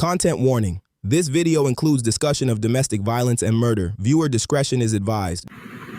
Content warning. This video includes discussion of domestic violence and murder. Viewer discretion is advised.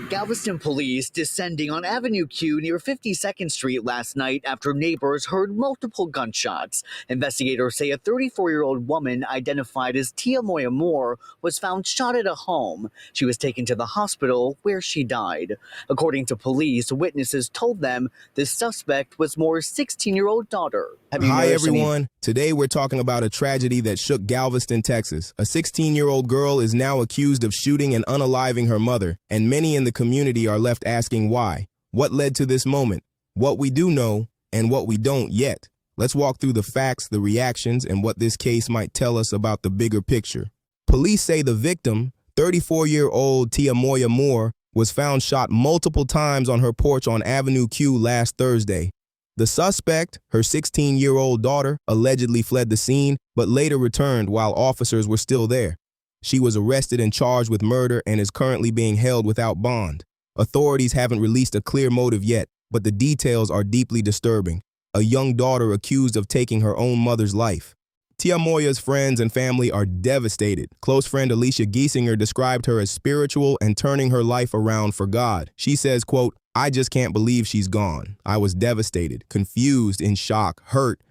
Galveston police descending on Avenue Q near 52nd Street last night after neighbors heard multiple gunshots. Investigators say a 34-year-old woman identified as Tiamoya Moore was found shot at a home. She was taken to the hospital where she died. According to police, witnesses told them the suspect was Moore's 16-year-old daughter. Hi, everyone. Today we're talking about a tragedy that shook Galveston, Texas. A 16-year-old girl is now accused of shooting and unaliving her mother, and many in the community are left asking why. What led to this moment? What we do know, and what we don't yet. Let's walk through the facts, the reactions, and what this case might tell us about the bigger picture. Police say the victim, 34-year-old Tiamoya Moore, was found shot multiple times on her porch on Avenue Q last Thursday. The suspect, her 16-year-old daughter, allegedly fled the scene, but later returned while officers were still there. She was arrested and charged with murder and is currently being held without bond. Authorities haven't released a clear motive yet, but the details are deeply disturbing. A young daughter accused of taking her own mother's life. Tiamoya's friends and family are devastated. Close friend Alicia Giesinger described her as spiritual and turning her life around for God. She says, quote, "I just can't believe she's gone. I was devastated, confused, in shock, hurt."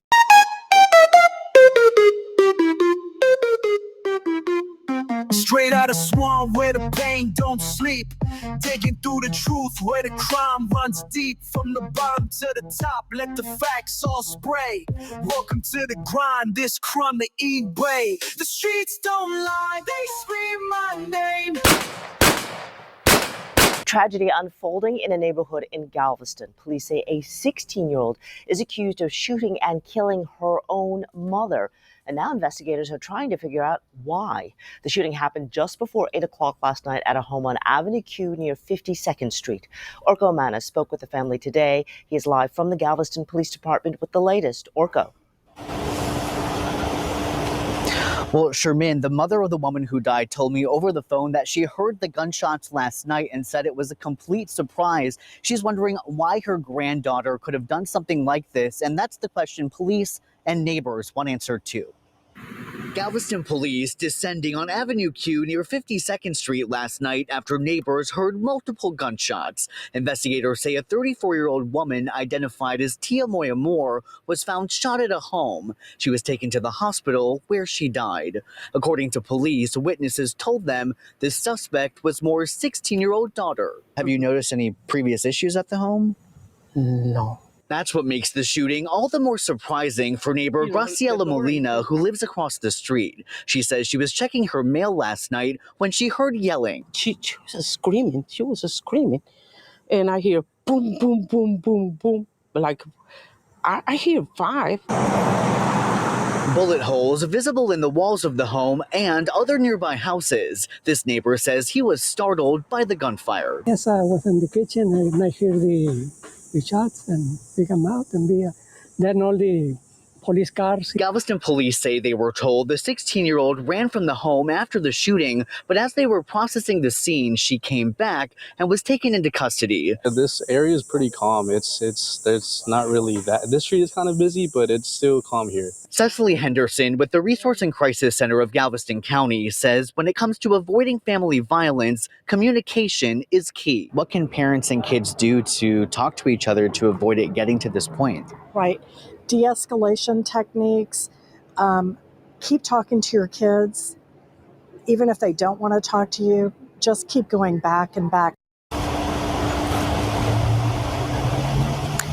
Straight out of swamp where the pain don't sleep, digging through the truth where the crime runs deep. From the bottom to the top, let the facts all spray. Welcome to the grind, this crime the Eway. The streets don't lie, they scream my name. Tragedy unfolding in a neighborhood in Galveston. Police say a 16-year-old is accused of shooting and killing her own mother. And now investigators are trying to figure out why. The shooting happened just before 8 o'clock last night at a home on Avenue Q near 52nd Street. Orko Mana spoke with the family today. He is live from the Galveston Police Department with the latest. Orko. Well, Sherman, the mother of the woman who died, told me over the phone that she heard the gunshots last night and said it was a complete surprise. She's wondering why her granddaughter could have done something like this, and that's the question police and neighbors want answered to. Galveston police descending on Avenue Q near 52nd Street last night after neighbors heard multiple gunshots. Investigators say a 34-year-old woman identified as Tiamoya Moore was found shot at a home. She was taken to the hospital where she died. According to police, witnesses told them the suspect was Moore's 16-year-old daughter. Have you noticed any previous issues at the home? No. That's what makes the shooting all the more surprising for neighbor Graciela Molina, who lives across the street. She says she was checking her mail last night when she heard yelling. She was screaming. She was screaming. And I hear boom, boom, boom, boom, boom. Like, I hear 5. Bullet holes visible in the walls of the home and other nearby houses. This neighbor says he was startled by the gunfire. Yes, I was in the kitchen and I hear the shots and we come out and then all the police cars. Galveston police say they were told the 16-year-old ran from the home after the shooting, but as they were processing the scene, she came back and was taken into custody. This area is pretty calm. There's not really that. This street is kind of busy, but it's still calm here. Cecily Henderson with the Resource and Crisis Center of Galveston County says when it comes to avoiding family violence, communication is key. What can parents and kids do to talk to each other to avoid it getting to this point? Right. De-escalation techniques. Keep talking to your kids. Even if they don't want to talk to you, just keep going back and back.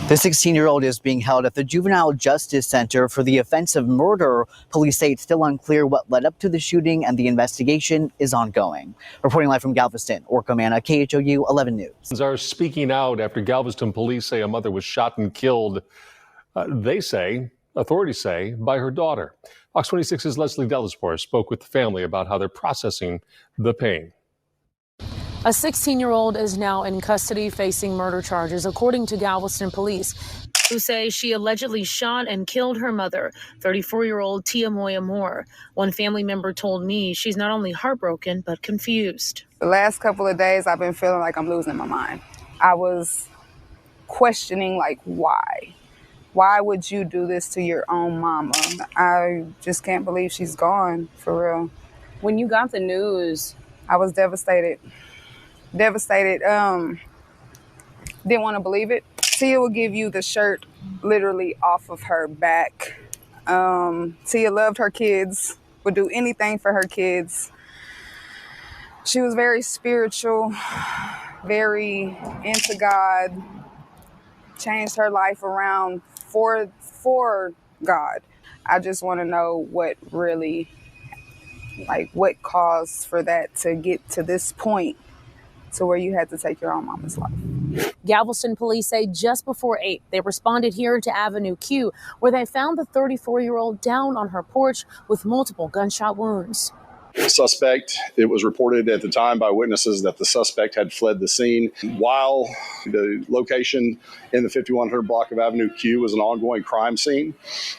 The 16-year-old is being held at the Juvenile Justice Center for the offense of murder. Police say it's still unclear what led up to the shooting and the investigation is ongoing. Reporting live from Galveston, Orko Mana, KHOU 11 News. Are speaking out after Galveston police say a mother was shot and killed, authorities say, by her daughter. Fox 26's Leslie Delaspore spoke with the family about how they're processing the pain. A 16-year-old is now in custody facing murder charges, according to Galveston police, who say she allegedly shot and killed her mother, 34-year-old Tiamoya Moore. One family member told me she's not only heartbroken, but confused. The last couple of days, I've been feeling like I'm losing my mind. I was questioning, like, why? Why would you do this to your own mama? I just can't believe she's gone, for real. When you got the news, I was devastated. Devastated. Didn't want to believe it. Tia will give you the shirt literally off of her back. Tia loved her kids, would do anything for her kids. She was very spiritual, very into God, changed her life around for God. I just want to know what really, like, what caused for that to get to this point to where you had to take your own mama's life. Galveston police say just before 8, they responded here to Avenue Q, where they found the 34-year-old down on her porch with multiple gunshot wounds. The suspect, it was reported at the time by witnesses that the suspect had fled the scene. While the location in the 5100 block of Avenue Q was an ongoing crime scene,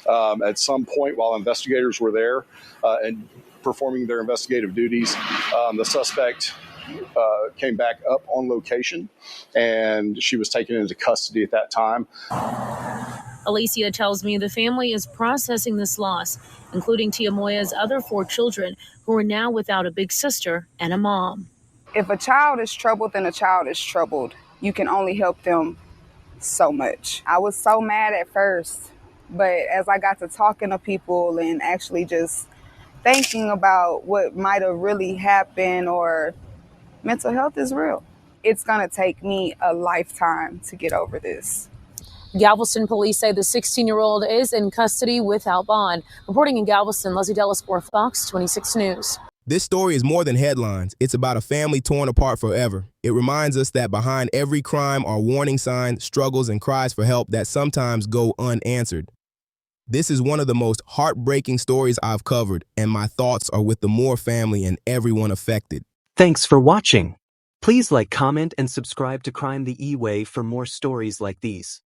at some point while investigators were there and performing their investigative duties, the suspect came back up on location, and she was taken into custody at that time. Alicia tells me the family is processing this loss, including Tiamoya's other 4 children, who are now without a big sister and a mom. If a child is troubled, then a child is troubled. You can only help them so much. I was so mad at first, but as I got to talking to people and actually just thinking about what might have really happened, or mental health is real. It's gonna take me a lifetime to get over this. Galveston police say the 16-year-old is in custody without bond. Reporting in Galveston, Leslie Delaspore, Fox 26 News. This story is more than headlines. It's about a family torn apart forever. It reminds us that behind every crime are warning signs, struggles, and cries for help that sometimes go unanswered. This is one of the most heartbreaking stories I've covered, and my thoughts are with the Moore family and everyone affected. Thanks for watching. Please like, comment, and subscribe to Crime the Eway for more stories like these.